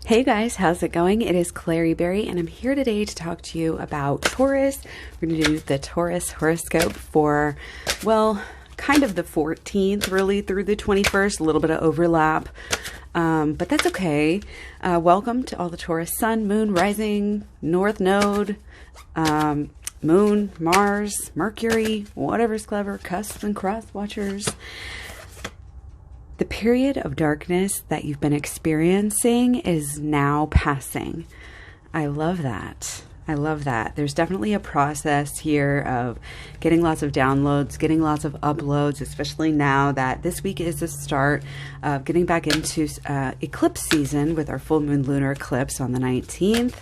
Hey guys, how's it going? It is Clary Berry, and I'm here today to talk to you about Taurus. We're going to do the Taurus horoscope for, well, kind of the 14th, really, through the 21st, a little bit of overlap, but that's okay. Welcome to all the Taurus sun, moon, rising, north node, moon, Mars, Mercury, whatever's clever, cusp and cross watchers. The period of darkness that you've been experiencing is now passing. I love that. I love that. There's definitely a process here of getting lots of downloads, getting lots of uploads, especially now that this week is the start of getting back into eclipse season with our full moon lunar eclipse on the 19th.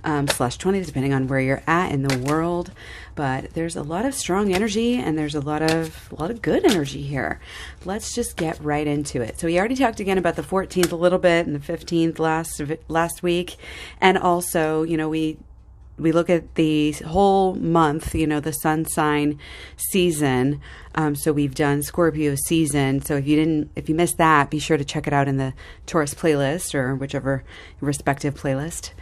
/20, depending on where you're at in the world. But there's a lot of strong energy and there's a lot of good energy here. Let's just get right into it. So we already talked again about the 14th a little bit and the 15th last week. And also, we look at the whole month, the sun sign season. So we've done Scorpio season. So if you missed that, be sure to check it out in the Taurus playlist or whichever respective playlist.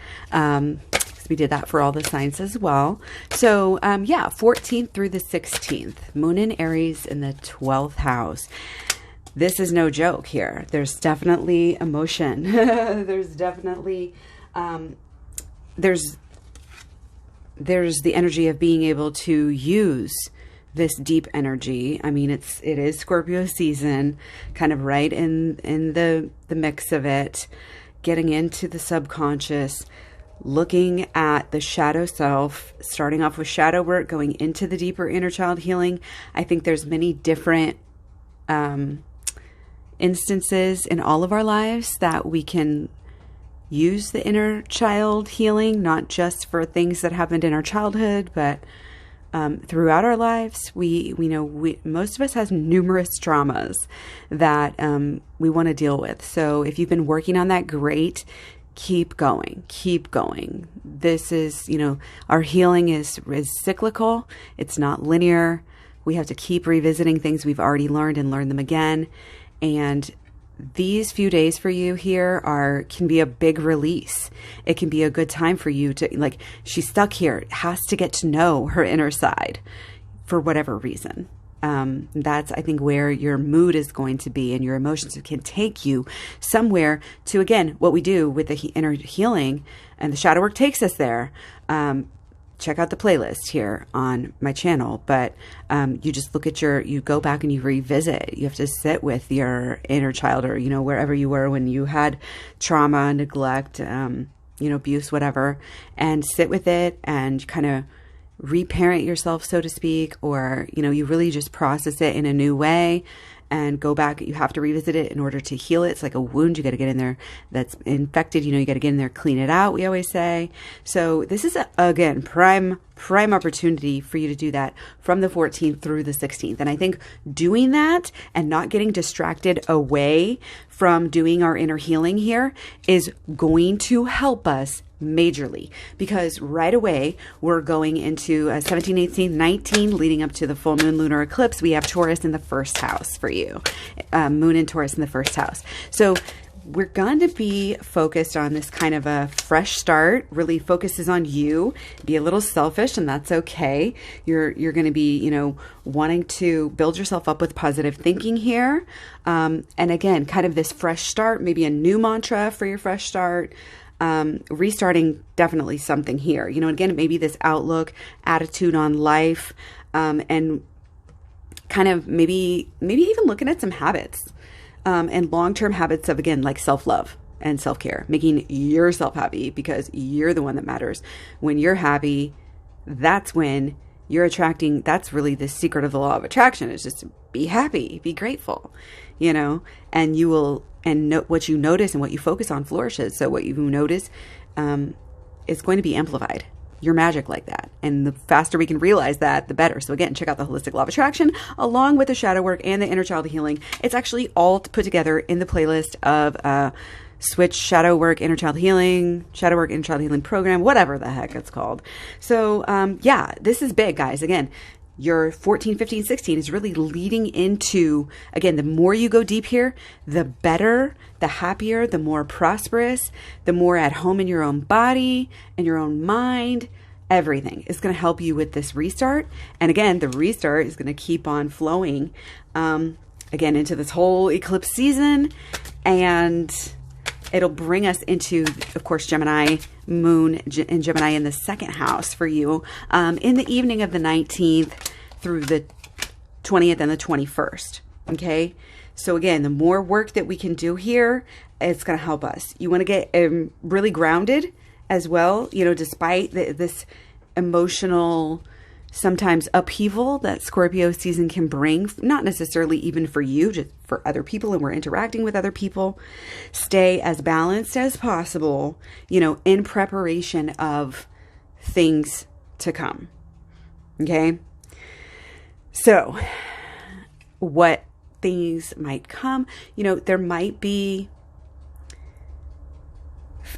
We did that for all the signs as well. So 14th through the 16th, moon in Aries in the 12th house. This is no joke here. There's definitely emotion. There's definitely, there's the energy of being able to use this deep energy. I mean, it is Scorpio season, kind of right in the mix of it, getting into the subconscious, looking at the shadow self, starting off with shadow work, going into the deeper inner child healing. I think there's many different instances in all of our lives that we can use the inner child healing, not just for things that happened in our childhood, but throughout our lives. We know most of us has numerous traumas that we want to deal with. So if you've been working on that, great. Keep going. This is, our healing is cyclical. It's not linear. We have to keep revisiting things we've already learned and learn them again. And these few days for you here can be a big release. It can be a good time for you to, she's stuck here, has to get to know her inner side for whatever reason. That's, I think, where your mood is going to be and your emotions can take you somewhere to, again, what we do with the inner healing, and the shadow work takes us there. Check out the playlist here on my channel, but you just look at you go back and you revisit. You have to sit with your inner child or, wherever you were when you had trauma, neglect, abuse, whatever, and sit with it and kind of reparent yourself, so to speak, or, you really just process it in a new way and go back. You have to revisit it in order to heal it. It's like a wound. You got to get in there that's infected. You got to get in there, clean it out, we always say. So this is, again, prime opportunity for you to do that from the 14th through the 16th. And I think doing that and not getting distracted away from doing our inner healing here is going to help us majorly, because right away we're going into 17, 18, 19, leading up to the full moon lunar eclipse. We have Taurus in the first house for you, moon and Taurus in the first house. So we're going to be focused on this kind of a fresh start, really focuses on you, be a little selfish, and that's okay. You're going to be, wanting to build yourself up with positive thinking here. And again, kind of this fresh start, maybe a new mantra for your fresh start. Restarting definitely something here, again, maybe this outlook, attitude on life, and kind of maybe even looking at some habits, and long-term habits of, again, like self-love and self-care, making yourself happy because you're the one that matters. When you're happy, that's when you're attracting. That's really the secret of the law of attraction, is just be happy, be grateful, and you will. And what you notice and what you focus on flourishes. So what you notice is going to be amplified. You're magic like that. And the faster we can realize that, the better. So again, check out the Holistic Law of Attraction along with the shadow work and the inner child healing. It's actually all put together in the playlist of Switch Shadow Work, Inner Child Healing, Shadow Work, Inner Child Healing Program, whatever the heck it's called. So this is big, guys. Again, your 14, 15, 16 is really leading into, again, the more you go deep here, the better, the happier, the more prosperous, the more at home in your own body and your own mind. Everything is going to help you with this restart. And again, the restart is going to keep on flowing, again, into this whole eclipse season. And it'll bring us into, of course, Gemini moon and Gemini in the second house for you in the evening of the 19th through the 20th and the 21st. Okay. So again, the more work that we can do here, it's going to help us. You want to get really grounded as well, despite this emotional, sometimes upheaval that Scorpio season can bring, not necessarily even for you, just for other people, and we're interacting with other people. Stay as balanced as possible, in preparation of things to come. Okay. So what things might come, there might be,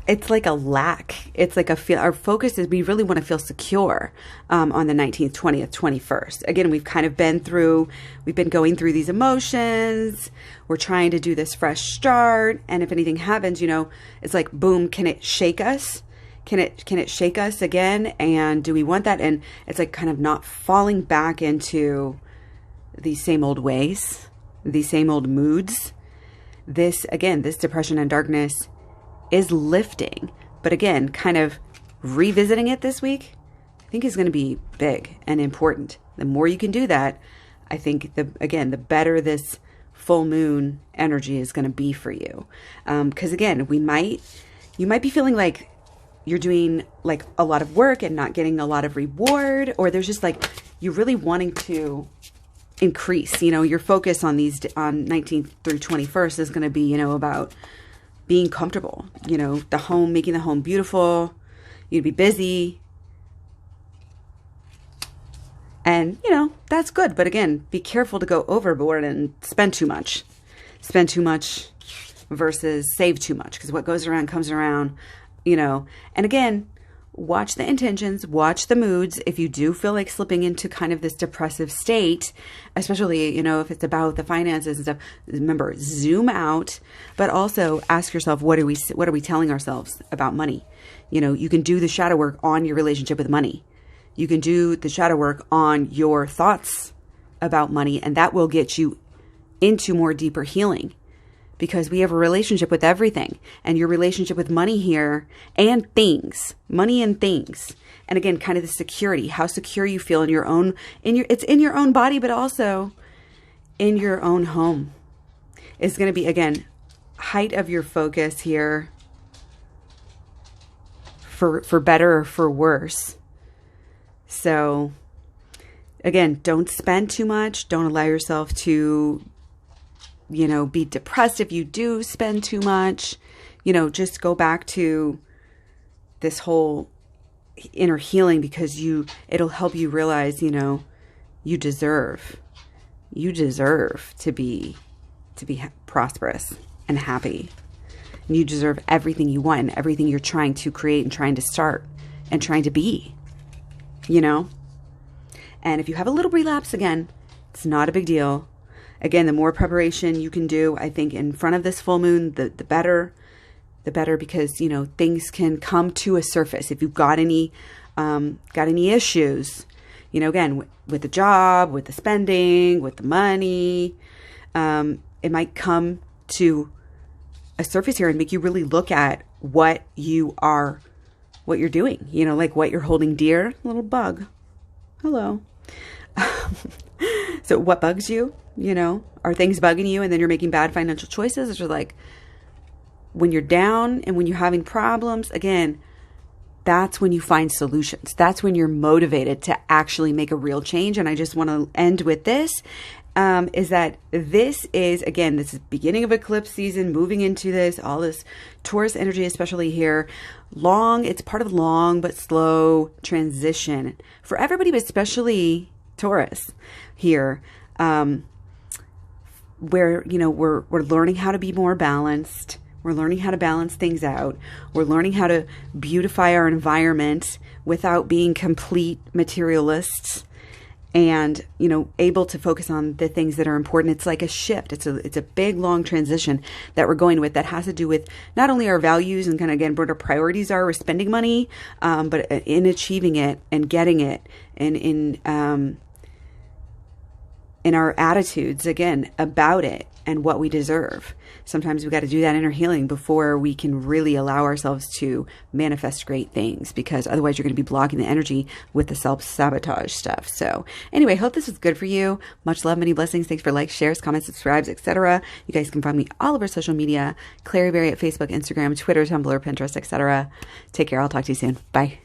it's like a lack. It's like our focus is we really want to feel secure on the 19th, 20th, 21st. Again, we've been going through these emotions. We're trying to do this fresh start. And if anything happens, it's like, boom, can it shake us? Can it shake us again? And do we want that? And it's like kind of not falling back into these same old ways, these same old moods. This depression and darkness is lifting, but again, kind of revisiting it this week, I think is going to be big and important. The more you can do that, I think the better this full moon energy is going to be for you. Because again, you might be feeling like you're doing like a lot of work and not getting a lot of reward, or there's just like, you're really wanting to increase, your focus on 19th through 21st is going to be, about being comfortable, the home, making the home beautiful. You'd be busy. And, that's good. But again, be careful to go overboard and spend too much. Spend too much versus save too much. Because what goes around comes around, And again, watch the intentions, watch the moods. If you do feel like slipping into kind of this depressive state, especially, if it's about the finances and stuff, remember, zoom out, but also ask yourself, what are we telling ourselves about money? You can do the shadow work on your relationship with money. You can do the shadow work on your thoughts about money, and that will get you into more deeper healing. Because we have a relationship with everything, and your relationship with money here and things, money and things. And again, kind of the security, how secure you feel it's in your own body, but also in your own home is going to be, again, height of your focus here for better or for worse. So again, don't spend too much. Don't allow yourself to be depressed if you do spend too much. Just go back to this whole inner healing, because it'll help you realize, you deserve to be prosperous and happy. And you deserve everything you want and everything you're trying to create and trying to start and trying to be, And if you have a little relapse again, it's not a big deal. Again, the more preparation you can do, I think, in front of this full moon, the better, because, things can come to a surface. If you've got any issues, again, with the job, with the spending, with the money, it might come to a surface here and make you really look at what you're doing, like what you're holding dear. Little bug. Hello. So what bugs you? Are things bugging you and then you're making bad financial choices? Or like when you're down and when you're having problems, again, that's when you find solutions. That's when you're motivated to actually make a real change. And I just want to end with this, is that this is beginning of eclipse season, moving into all this Taurus energy, especially here. It's part of long but slow transition for everybody, but especially Taurus here, where, we're learning how to be more balanced. We're learning how to balance things out. We're learning how to beautify our environment without being complete materialists. and, you know, able to focus on the things that are important. It's like a shift. It's a big, long transition that we're going with that has to do with not only our values and kind of, again, what our priorities are, we're spending money, but in achieving it and getting it, and in our attitudes, again, about it and what we deserve. Sometimes we got to do that inner healing before we can really allow ourselves to manifest great things, because otherwise you're going to be blocking the energy with the self-sabotage stuff. So anyway, hope this was good for you. Much love, many blessings. Thanks for likes, shares, comments, subscribes, etc. You guys can find me all over social media, Clary Berry at Facebook, Instagram, Twitter, Tumblr, Pinterest, etc. Take care. I'll talk to you soon. Bye.